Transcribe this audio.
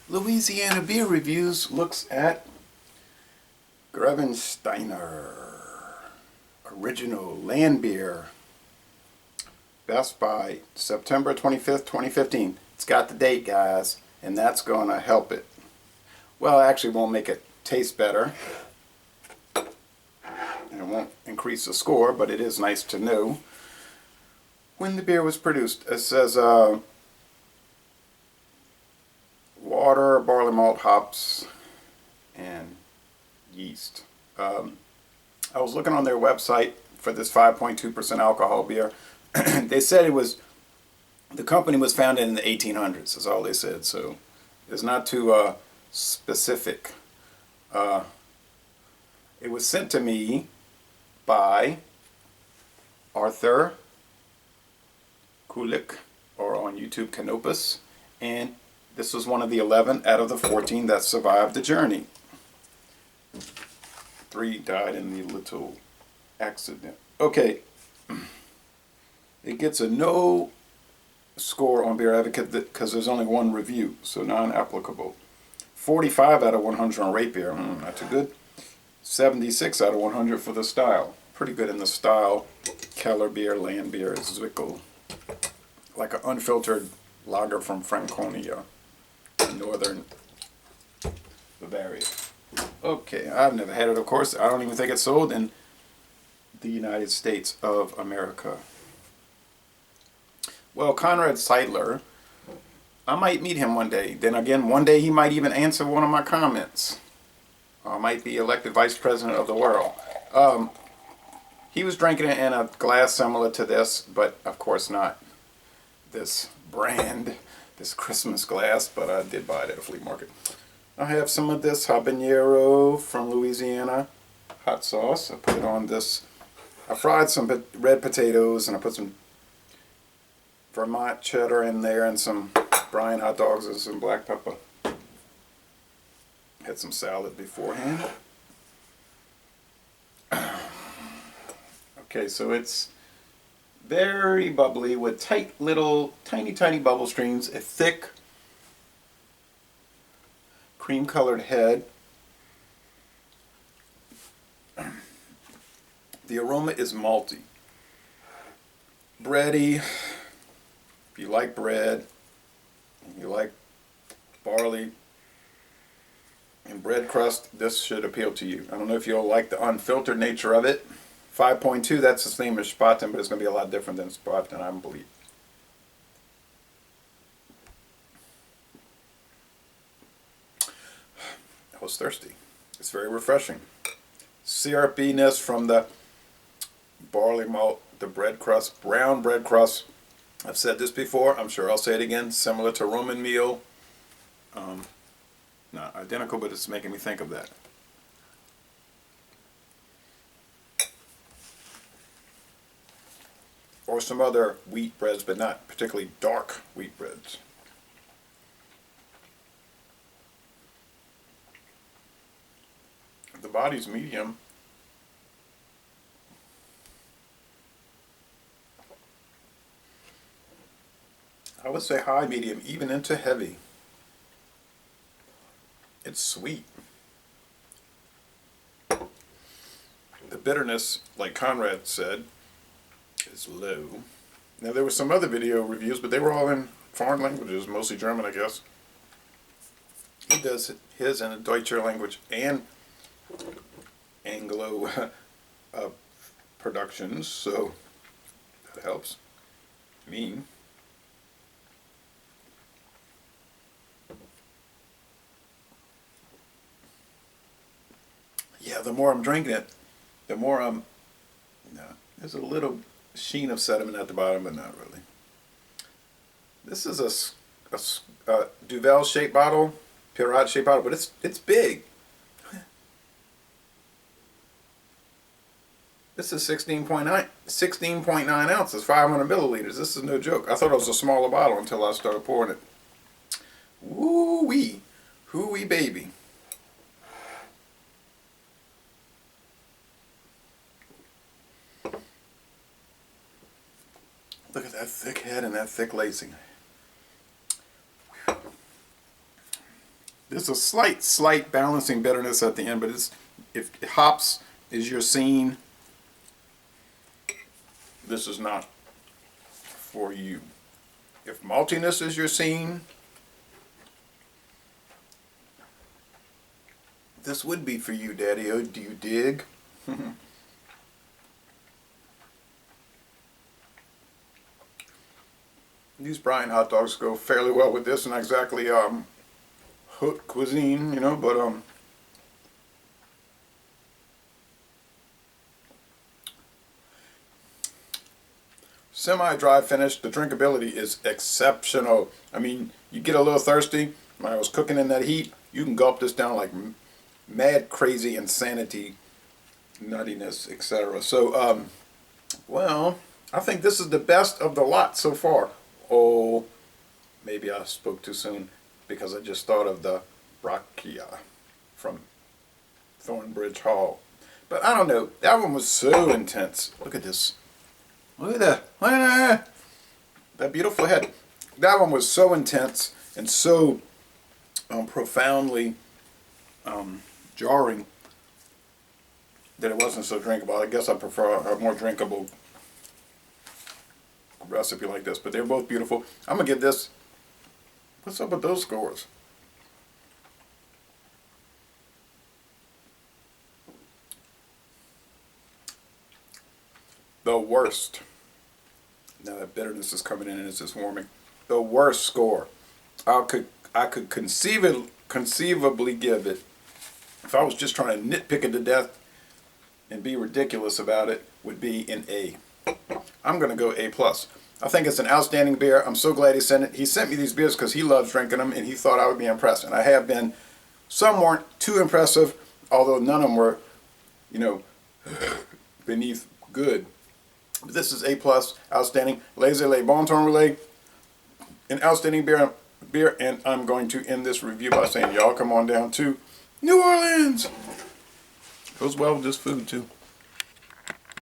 Louisiana Beer Reviews looks at Greven Steiner Original Land Beer. Best by September 25th, 2015. It's got the date, guys, and that's going to help it. Well, it actually won't make it taste better. And it won't increase the score, but it is nice to know when the beer was produced. It says water, barley malt, hops, and yeast. I was looking on their website for this 5.2% alcohol beer. They said the company was founded in the 1800s, that's all they said, so it's not too specific. It was sent to me by Arthur Kulik, or on YouTube Canopus, and this was one of the 11 out of the 14 that survived the journey. 3 died in the little accident. Okay, it gets a no score on Beer Advocate because there's only one review, so non-applicable. 45 out of 100 on Rate Beer, not too good. 76 out of 100 for the style. Pretty good in the style. Keller beer, land beer, Zwickel. Like an unfiltered lager from Franconia, northern Bavaria. Okay, I've never had it, of course. I don't even think it's sold in the United States of America. Well, Conrad Seidler, I might meet him one day. Then again, one day he might even answer one of my comments. I might be elected vice president of the world. He was drinking it in a glass similar to this, but of course not this brand, this Christmas glass, but I did buy it at a flea market. I have some of this habanero from Louisiana hot sauce. I put it on this. I fried some red potatoes and I put some Vermont cheddar in there and some brine hot dogs and some black pepper. Had some salad beforehand. Okay, so it's very bubbly with tight little tiny bubble streams, a thick cream colored head. The aroma is malty. Bready, if you like bread, and you like barley and bread crust, this should appeal to you. I don't know if you'll like the unfiltered nature of it. 5.2, that's the same as Spaten, but it's going to be a lot different than Spaten, I believe. I was thirsty. It's very refreshing. Syrupiness from the barley malt, the bread crust, brown bread crust. I've said this before, I'm sure I'll say it again, similar to Roman meal. Not identical, but it's making me think of that. Or some other wheat breads, but not particularly dark wheat breads. The body's medium. I would say high medium, even into heavy. It's sweet. The bitterness, like Conrad said, is low. Now there were some other video reviews, but they were all in foreign languages, mostly German, I guess. He does his in a Deutscher language and Anglo productions, so that helps me. Yeah, the more I'm drinking it, the more there's a little sheen of sediment at the bottom, but not really. This is a Duvel shaped bottle, Pirate shaped bottle, but it's big. This is 16.9 ounces, 500 milliliters. This is no joke. I thought it was a smaller bottle until I started pouring it. Woo-wee. Hoo-wee baby. Look at that thick head and that thick lacing. There's a slight balancing bitterness at the end, but it's, if hops is your scene, this is not for you. If maltiness is your scene, this would be for you, Daddy. Oh, do you dig? These brine hot dogs go fairly well with this, not exactly haute cuisine, you know, but semi-dry finish. The drinkability is exceptional. I mean, you get a little thirsty. When I was cooking in that heat, you can gulp this down like mad, crazy insanity, nuttiness, etc. So, well, I think this is the best of the lot so far. Oh, maybe I spoke too soon because I just thought of the Brachia from Thornbridge Hall. But I don't know. That one was so intense. Look at this. Look at that. Look at that. That beautiful head. That one was so intense and so profoundly jarring that it wasn't so drinkable. I guess I prefer a more drinkable recipe like this, but they're both beautiful. I'm gonna give this, what's up with those scores? The worst. Now that bitterness is coming in and it's just warming. The worst score I could conceivably give it, if I was just trying to nitpick it to death and be ridiculous about it, would be an A. I'm going to go A+. I think it's an outstanding beer. I'm so glad he sent it. He sent me these beers because he loves drinking them and he thought I would be impressed. And I have been. Some weren't too impressive, although none of them were, you know, beneath good. But this is A+, outstanding. Laissez les bon ton relais, an outstanding beer, and I'm going to end this review by saying y'all come on down to New Orleans. Goes well with this food too.